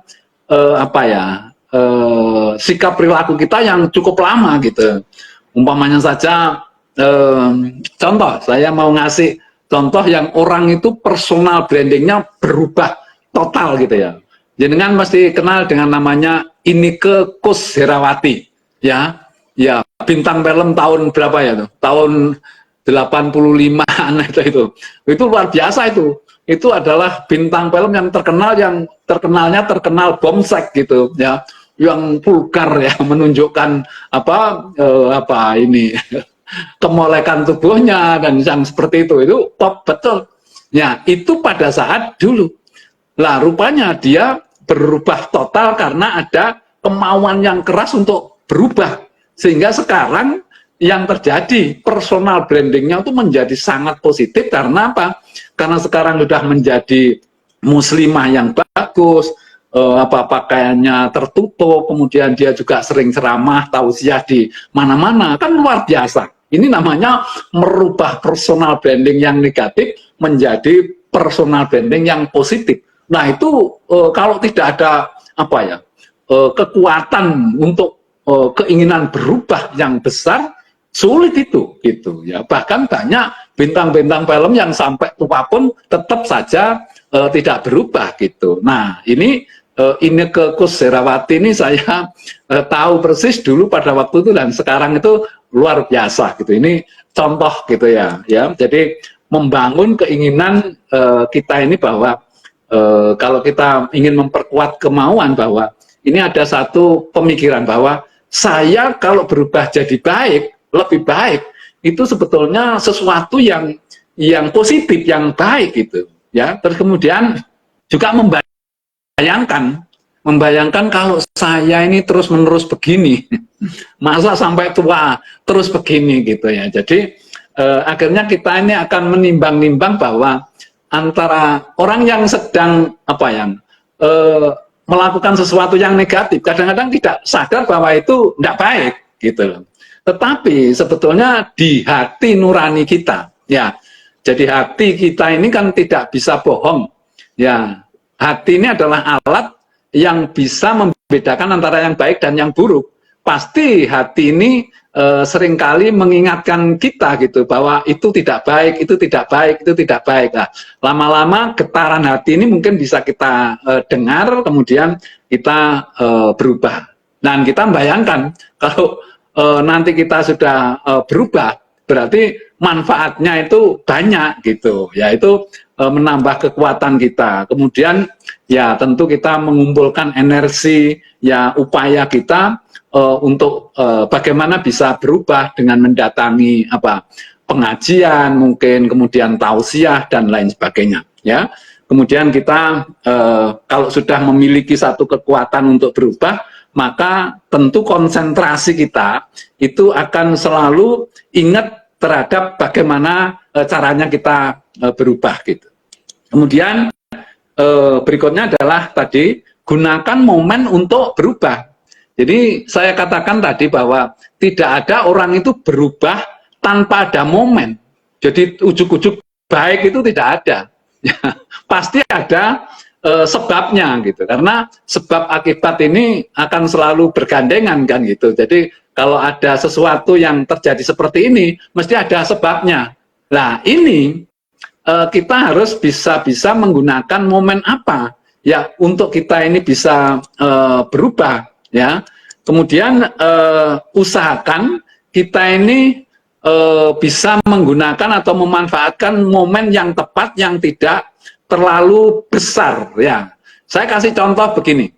sikap perilaku kita yang cukup lama gitu. Umpamanya saja contoh, saya mau ngasih contoh yang orang itu personal brandingnya berubah total gitu ya. Jenengan mesti kenal dengan namanya Inneke Koesherawati ya. Ya, bintang film tahun berapa ya tuh? Tahun 85-an itu. Itu luar biasa itu. Itu adalah bintang film yang terkenal, yang terkenal bomsek gitu ya. yang vulgar ya, menunjukkan apa ini kemolekan tubuhnya dan yang seperti itu top betul. Ya, itu pada saat dulu. Lah rupanya dia berubah total karena ada kemauan yang keras untuk berubah. Sehingga sekarang yang terjadi personal brandingnya itu menjadi sangat positif karena apa? Karena sekarang sudah menjadi muslimah yang bagus, pakaiannya tertutup, kemudian dia juga sering ceramah, tausiah di mana-mana, kan luar biasa. Ini namanya merubah personal branding yang negatif menjadi personal branding yang positif. Nah itu kalau tidak ada kekuatan untuk keinginan berubah yang besar, sulit itu gitu ya. Bahkan banyak bintang-bintang film yang sampai tua pun tetap saja tidak berubah gitu. Nah ini Inneke Koesherawati ini saya tahu persis dulu pada waktu itu dan sekarang itu luar biasa gitu. Ini contoh gitu ya. Jadi membangun keinginan kita ini bahwa kalau kita ingin memperkuat kemauan bahwa ini ada satu pemikiran bahwa saya kalau berubah jadi baik, lebih baik, itu sebetulnya sesuatu yang positif, yang baik gitu ya. Terus kemudian juga membayangkan kalau saya ini terus-menerus begini, masa sampai tua terus begini gitu ya. Jadi akhirnya kita ini akan menimbang-nimbang bahwa antara orang yang sedang melakukan sesuatu yang negatif, kadang-kadang tidak sadar bahwa itu tidak baik gitu loh. Tetapi sebetulnya di hati nurani kita, ya. Jadi hati kita ini kan tidak bisa bohong, ya. Hati ini adalah alat yang bisa membedakan antara yang baik dan yang buruk. Pasti hati ini seringkali mengingatkan kita gitu bahwa itu tidak baik, itu tidak baik, itu tidak baik. Nah, lama-lama getaran hati ini mungkin bisa kita dengar, kemudian kita berubah. Dan kita bayangkan kalau nanti kita sudah berubah, berarti manfaatnya itu banyak gitu, yaitu menambah kekuatan kita. Kemudian ya tentu kita mengumpulkan energi, ya upaya kita untuk bagaimana bisa berubah dengan mendatangi pengajian, mungkin kemudian tausiah dan lain sebagainya. Ya, kemudian kita kalau sudah memiliki satu kekuatan untuk berubah, maka tentu konsentrasi kita itu akan selalu ingat terhadap bagaimana caranya kita berubah gitu. Kemudian berikutnya adalah tadi gunakan momen untuk berubah. Jadi saya katakan tadi bahwa tidak ada orang itu berubah tanpa ada momen. Jadi ujuk-ujuk baik itu tidak ada. Pasti ada sebabnya gitu. Karena sebab akibat ini akan selalu bergandengan kan gitu. Jadi kalau ada sesuatu yang terjadi seperti ini, mesti ada sebabnya. Nah ini kita harus bisa menggunakan momen apa ya untuk kita ini bisa berubah ya. Kemudian usahakan kita ini bisa menggunakan atau memanfaatkan momen yang tepat yang tidak terlalu besar ya. Saya kasih contoh begini.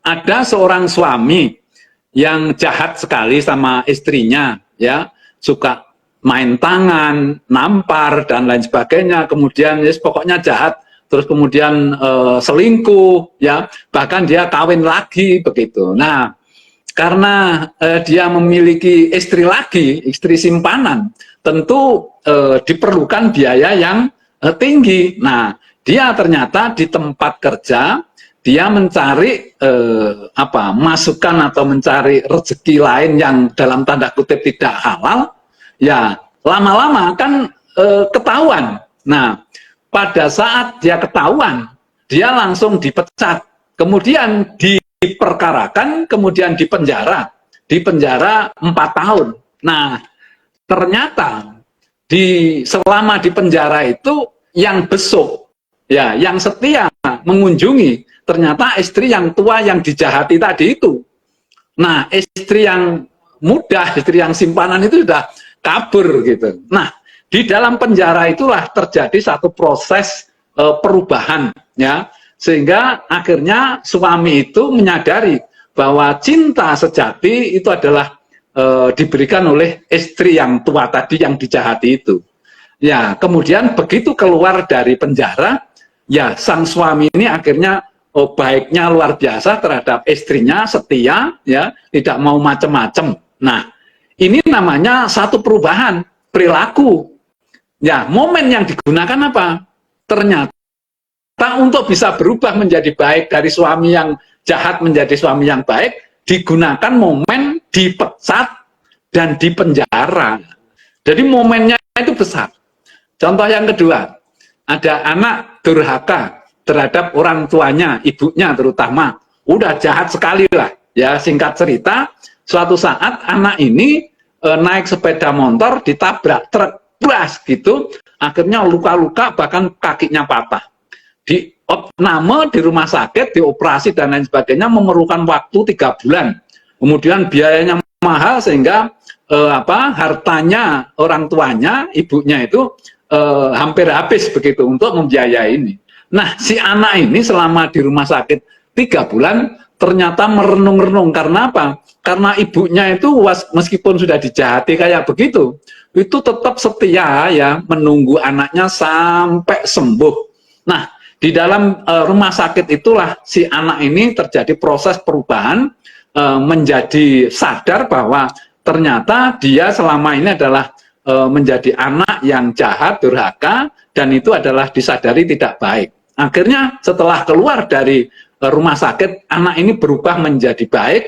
Ada seorang suami yang jahat sekali sama istrinya ya, suka main tangan, nampar dan lain sebagainya, kemudian pokoknya jahat, terus kemudian selingkuh ya, bahkan dia kawin lagi begitu. Nah, karena dia memiliki istri lagi, istri simpanan, tentu diperlukan biaya yang tinggi. Nah, dia ternyata di tempat kerja dia mencari masukan atau mencari rezeki lain yang dalam tanda kutip tidak halal, ya lama-lama kan ketahuan. Nah, pada saat dia ketahuan, dia langsung dipecat, kemudian diperkarakan, kemudian dipenjara 4 tahun. Nah, ternyata selama di penjara itu yang besuk, ya, yang setia mengunjungi, ternyata istri yang tua yang dijahati tadi itu. Nah, istri yang muda, istri yang simpanan itu sudah kabur gitu. Nah, di dalam penjara itulah terjadi satu proses perubahan, ya, Sehingga akhirnya suami itu menyadari bahwa cinta sejati itu adalah diberikan oleh istri yang tua tadi yang dijahati itu. Ya, kemudian begitu keluar dari penjara, ya sang suami ini akhirnya baiknya luar biasa terhadap istrinya, setia, ya, tidak mau macam-macam. Nah, ini namanya satu perubahan perilaku. Ya, momen yang digunakan apa? Ternyata untuk bisa berubah menjadi baik dari suami yang jahat menjadi suami yang baik, digunakan momen dipecat dan dipenjara. Jadi momennya itu besar. Contoh yang kedua, ada anak durhaka terhadap orang tuanya, ibunya terutama, udah jahat sekali lah. Ya, singkat cerita, suatu saat anak ini naik sepeda motor ditabrak truk, blas gitu, akhirnya luka-luka bahkan kakinya patah. Diopname di rumah sakit, dioperasi dan lain sebagainya, memerlukan waktu 3 bulan. Kemudian biayanya mahal sehingga hartanya orang tuanya, ibunya itu hampir habis begitu untuk membiayai ini. Nah, si anak ini selama di rumah sakit 3 bulan ternyata merenung-renung. Karena apa? Karena ibunya itu meskipun sudah dijahati kayak begitu, itu tetap setia ya menunggu anaknya sampai sembuh. Nah, di dalam rumah sakit itulah si anak ini terjadi proses perubahan, menjadi sadar bahwa ternyata dia selama ini adalah menjadi anak yang jahat, durhaka, dan itu adalah disadari tidak baik. Akhirnya setelah keluar dari rumah sakit, anak ini berubah menjadi baik,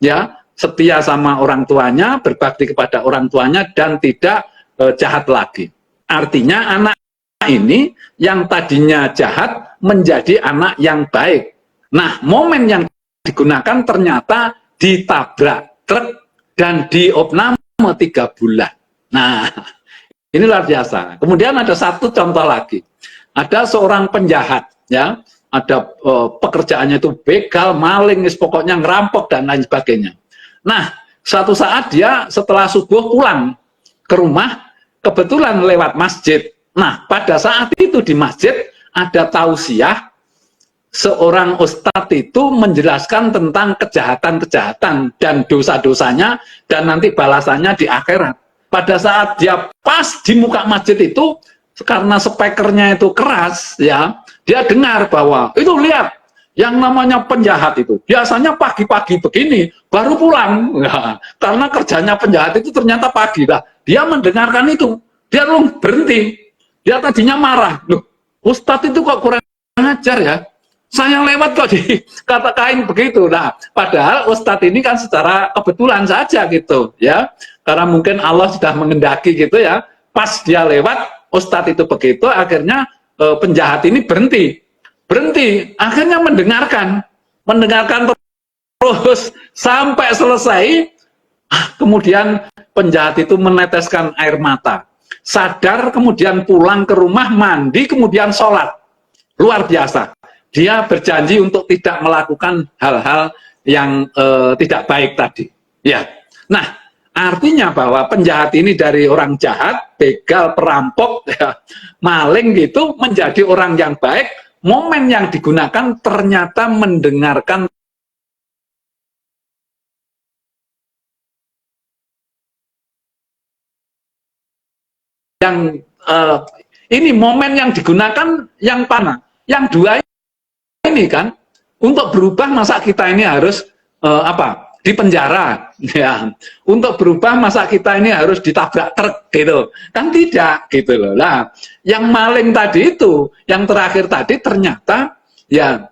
ya, setia sama orang tuanya, berbakti kepada orang tuanya, dan tidak jahat lagi. Artinya anak ini yang tadinya jahat menjadi anak yang baik. Nah, momen yang digunakan ternyata ditabrak truk dan diopname 3 bulan. Nah, ini luar biasa. Kemudian ada satu contoh lagi. Ada seorang penjahat, ya, ada pekerjaannya itu begal, maling, pokoknya ngerampok dan lain sebagainya. Nah, suatu saat dia setelah subuh pulang ke rumah, kebetulan lewat masjid. Nah, pada saat itu di masjid ada tausiah, seorang ustadz itu menjelaskan tentang kejahatan-kejahatan dan dosa-dosanya dan nanti balasannya di akhirat. Pada saat dia pas di muka masjid itu, karena speakernya itu keras, ya, dia dengar bahwa itu lihat yang namanya penjahat itu biasanya pagi-pagi begini baru pulang. Nah, karena kerjanya penjahat itu ternyata pagi lah. Dia mendengarkan itu, dia berhenti. Dia tadinya marah, loh, Ustadz itu kok kurang ajar ya. Saya lewat kok dikatakan begitu. Nah, padahal Ustadz ini kan secara kebetulan saja gitu, ya. Karena mungkin Allah sudah mengendaki gitu ya. Pas dia lewat, Ustadz itu begitu, akhirnya penjahat ini berhenti. Akhirnya mendengarkan terus sampai selesai. Kemudian penjahat itu meneteskan air mata. Sadar, kemudian pulang ke rumah, mandi, kemudian sholat. Luar biasa. Dia berjanji untuk tidak melakukan hal-hal yang tidak baik tadi. Ya. Nah, artinya bahwa penjahat ini dari orang jahat, begal, perampok, ya, maling gitu, menjadi orang yang baik. Momen yang digunakan ternyata mendengarkan yang ini momen yang digunakan yang panah. Yang dua ini kan untuk berubah masa kita ini harus di penjara, ya. Untuk berubah masa kita ini harus ditabrak truk gitu, kan tidak gitu loh. Nah, yang maling tadi itu, yang terakhir tadi ternyata ya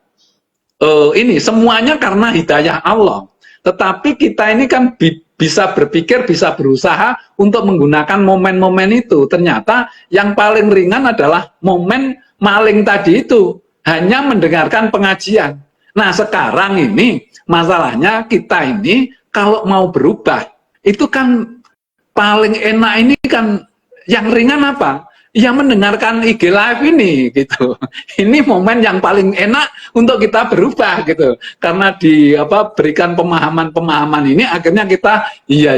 ini semuanya karena hidayah Allah. Tetapi kita ini kan bisa berpikir, bisa berusaha untuk menggunakan momen-momen itu. Ternyata yang paling ringan adalah momen maling tadi itu, hanya mendengarkan pengajian. Nah, sekarang ini masalahnya kita ini kalau mau berubah, itu kan paling enak ini kan yang ringan apa? ya mendengarkan IG Live ini gitu. Ini momen yang paling enak untuk kita berubah gitu. Karena berikan pemahaman-pemahaman ini akhirnya kita iya.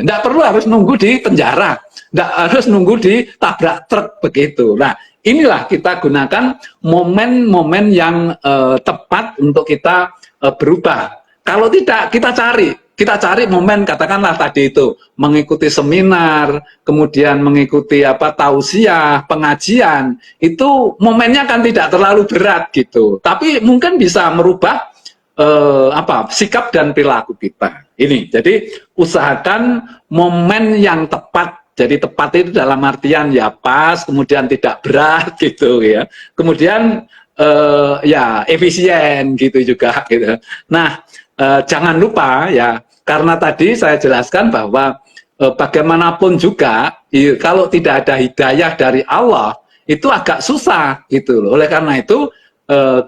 Nggak perlu harus nunggu di penjara, nggak harus nunggu di tabrak truk begitu. Nah, inilah kita gunakan momen-momen yang tepat untuk kita berubah. Kalau tidak, kita cari momen, katakanlah tadi itu mengikuti seminar, kemudian mengikuti tausiah, pengajian, itu momennya kan tidak terlalu berat gitu, tapi mungkin bisa merubah sikap dan perilaku kita. Ini, jadi usahakan momen yang tepat. Jadi tepat itu dalam artian ya pas, kemudian tidak berat gitu ya, kemudian ya efisien gitu juga gitu. Nah, jangan lupa ya, karena tadi saya jelaskan bahwa bagaimanapun juga kalau tidak ada hidayah dari Allah itu agak susah gitu loh. Oleh karena itu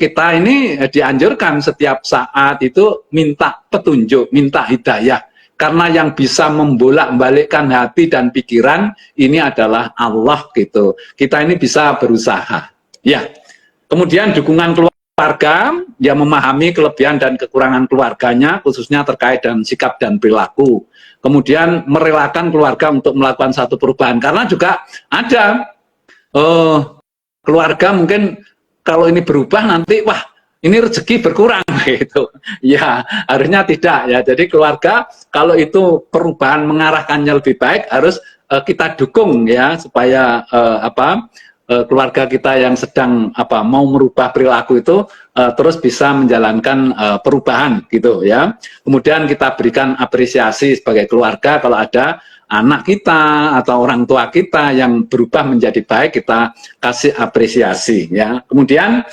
kita ini dianjurkan setiap saat itu minta petunjuk, minta hidayah. Karena yang bisa membolak-balikkan hati dan pikiran ini adalah Allah gitu. Kita ini bisa berusaha. Ya. Kemudian dukungan keluarga, yang memahami kelebihan dan kekurangan keluarganya, khususnya terkait dengan sikap dan perilaku. Kemudian merelakan keluarga untuk melakukan satu perubahan. Karena juga ada keluarga mungkin kalau ini berubah nanti, wah ini rezeki berkurang gitu. Ya, harusnya tidak ya. Jadi keluarga kalau itu perubahan mengarahkannya lebih baik harus kita dukung ya supaya keluarga kita yang sedang mau merubah perilaku itu terus bisa menjalankan perubahan gitu ya. Kemudian kita berikan apresiasi sebagai keluarga kalau ada anak kita atau orang tua kita yang berubah menjadi baik, kita kasih apresiasi ya. Kemudian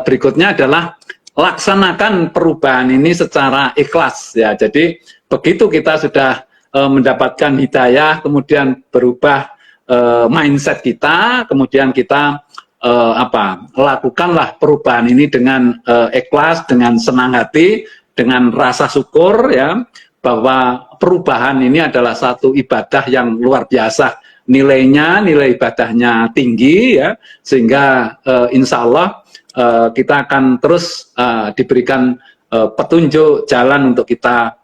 berikutnya adalah laksanakan perubahan ini secara ikhlas ya. Jadi begitu kita sudah mendapatkan hidayah, kemudian berubah mindset kita, kemudian kita lakukanlah perubahan ini dengan ikhlas, dengan senang hati, dengan rasa syukur ya, bahwa perubahan ini adalah satu ibadah yang luar biasa. Nilai ibadahnya tinggi ya, sehingga insya Allah kita akan terus diberikan petunjuk jalan untuk kita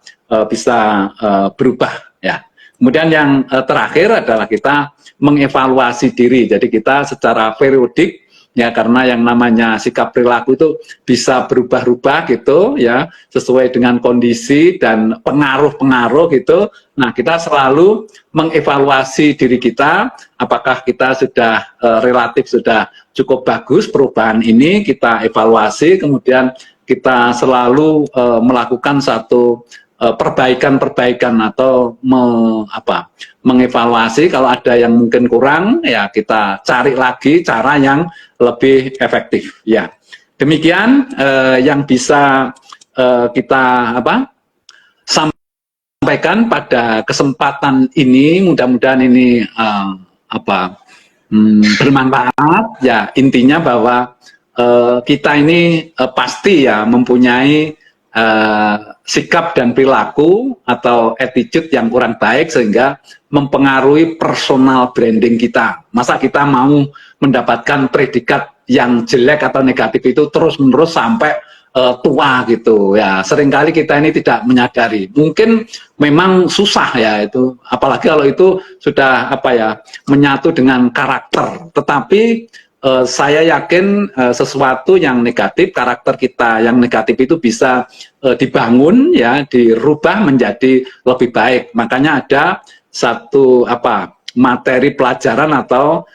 bisa berubah ya. Kemudian yang terakhir adalah kita mengevaluasi diri. Jadi kita secara periodik ya, karena yang namanya sikap perilaku itu bisa berubah-ubah gitu ya, sesuai dengan kondisi dan pengaruh-pengaruh gitu. Nah, kita selalu mengevaluasi diri kita, apakah kita sudah relatif sudah cukup bagus perubahan ini, kita evaluasi, kemudian kita selalu melakukan satu perbaikan-perbaikan atau mengevaluasi. Kalau ada yang mungkin kurang ya kita cari lagi cara yang lebih efektif ya. Demikian yang bisa kita sampaikan pada kesempatan ini. Mudah-mudahan ini bermanfaat ya. Intinya bahwa kita ini pasti ya mempunyai sikap dan perilaku atau attitude yang kurang baik sehingga mempengaruhi personal branding kita. Masa kita mau mendapatkan predikat yang jelek atau negatif itu terus-menerus sampai tua gitu ya. Seringkali kita ini tidak menyadari. Mungkin memang susah ya itu, apalagi kalau itu sudah menyatu dengan karakter. Tetapi saya yakin sesuatu yang negatif, karakter kita yang negatif itu bisa dibangun ya, dirubah menjadi lebih baik. Makanya ada satu materi pelajaran atau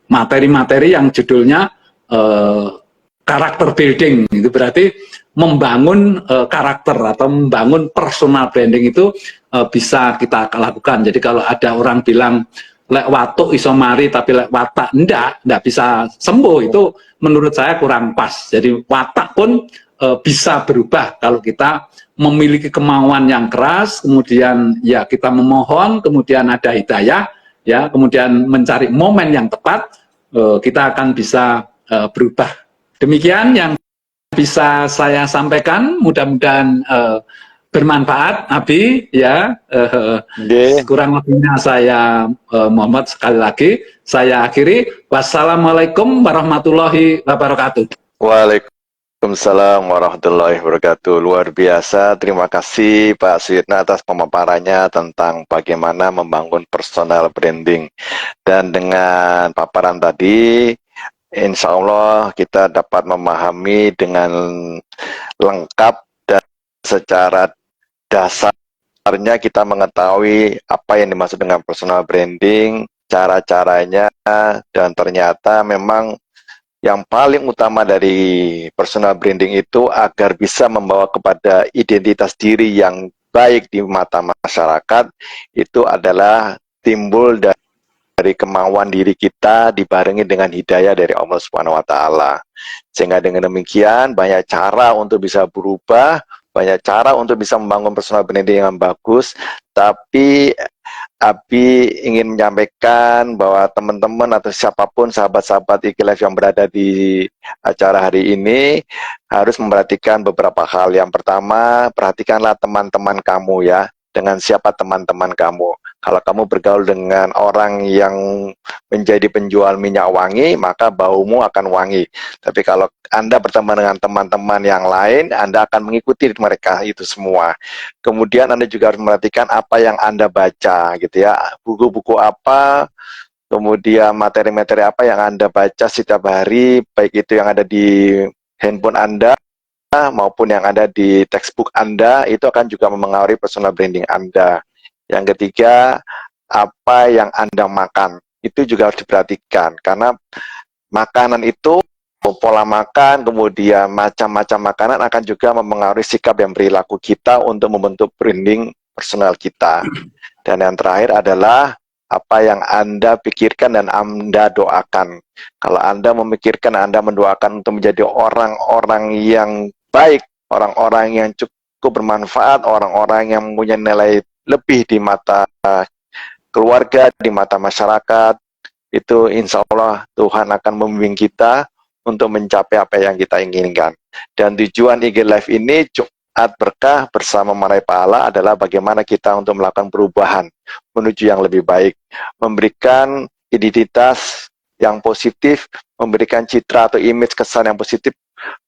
materi-materi yang judulnya karakter building. Itu berarti membangun karakter atau membangun personal branding itu bisa kita lakukan. Jadi kalau ada orang bilang lek watuk iso mari tapi lek watak ndak bisa sembuh, itu menurut saya kurang pas. Jadi watak pun bisa berubah kalau kita memiliki kemauan yang keras, kemudian ya kita memohon, kemudian ada hidayah ya, kemudian mencari momen yang tepat, kita akan bisa berubah. Demikian yang bisa saya sampaikan, mudah-mudahan bermanfaat, Abi, ya. Nggih. Kurang lebihnya saya Muhammad sekali lagi saya akhiri. Wassalamualaikum warahmatullahi wabarakatuh. Waalaikumsalam warahmatullahi wabarakatuh. Luar biasa. Terima kasih Pak Suyitna atas pemaparannya tentang bagaimana membangun personal branding. Dan dengan paparan tadi, insya Allah kita dapat memahami dengan lengkap dan secara dasarnya kita mengetahui apa yang dimaksud dengan personal branding, cara-caranya, dan ternyata memang yang paling utama dari personal branding itu agar bisa membawa kepada identitas diri yang baik di mata masyarakat, itu adalah timbul dari kemauan diri kita dibarengi dengan hidayah dari Allah Subhanahu wa taala. Sehingga dengan demikian banyak cara untuk bisa berubah, banyak cara untuk bisa membangun personal branding yang bagus, tapi Abi ingin menyampaikan bahwa teman-teman atau siapapun sahabat-sahabat IKLife yang berada di acara hari ini harus memperhatikan beberapa hal. Yang pertama, perhatikanlah teman-teman kamu ya. Dengan siapa teman-teman kamu. Kalau kamu bergaul dengan orang yang menjadi penjual minyak wangi, maka baumu akan wangi. Tapi kalau Anda berteman dengan teman-teman yang lain, Anda akan mengikuti mereka itu semua. Kemudian Anda juga harus memperhatikan apa yang Anda baca, gitu ya. Buku-buku apa, kemudian materi-materi apa yang Anda baca setiap hari, baik itu yang ada di handphone Anda, maupun yang ada di textbook Anda, itu akan juga mempengaruhi personal branding Anda. Yang ketiga, apa yang Anda makan, itu juga harus diperhatikan, karena makanan itu, pola makan, kemudian macam-macam makanan akan juga mempengaruhi sikap dan perilaku kita untuk membentuk branding personal kita. Dan yang terakhir adalah apa yang Anda pikirkan dan Anda doakan. Kalau Anda memikirkan, Anda mendoakan untuk menjadi orang-orang yang baik, orang-orang yang cukup bermanfaat, orang-orang yang mempunyai nilai lebih di mata keluarga, di mata masyarakat, itu insya Allah Tuhan akan membimbing kita untuk mencapai apa yang kita inginkan. Dan tujuan IKLife ini, Jumat Berkah bersama Meraih Pahala, adalah bagaimana kita untuk melakukan perubahan menuju yang lebih baik, memberikan identitas yang positif, memberikan citra atau image kesan yang positif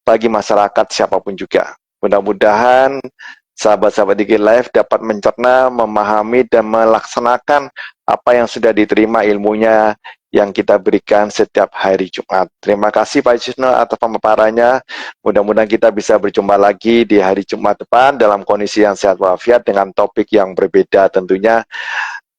bagi masyarakat siapapun juga. Mudah-mudahan sahabat-sahabat IKLife dapat mencerna, memahami, dan melaksanakan apa yang sudah diterima ilmunya yang kita berikan setiap hari Jumat. Terima kasih Pak Yusno atas pemaparannya. Mudah-mudahan kita bisa berjumpa lagi di hari Jumat depan dalam kondisi yang sehat walafiat dengan topik yang berbeda tentunya.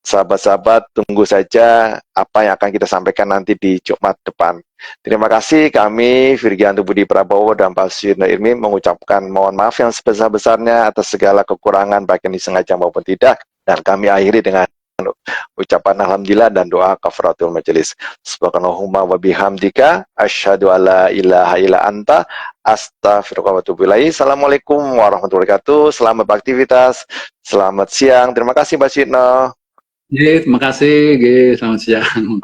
Sahabat-sahabat, tunggu saja apa yang akan kita sampaikan nanti di Jumat depan. Terima kasih, kami Virgianto Budi Prabowo dan Pak Suyitno Irmi mengucapkan mohon maaf yang sebesar-besarnya atas segala kekurangan baik yang disengaja maupun tidak. Dan kami akhiri dengan ucapan alhamdulillah dan doa kafaratul majelis. Subhanallahumma wa bihamdika asyhadu alla ilaha illa anta astaghfiruka wa atubu ilaik. Assalamualaikum warahmatullahi wabarakatuh. Selamat beraktivitas. Selamat siang. Terima kasih Pak Suyitno. Terima kasih, selamat siang.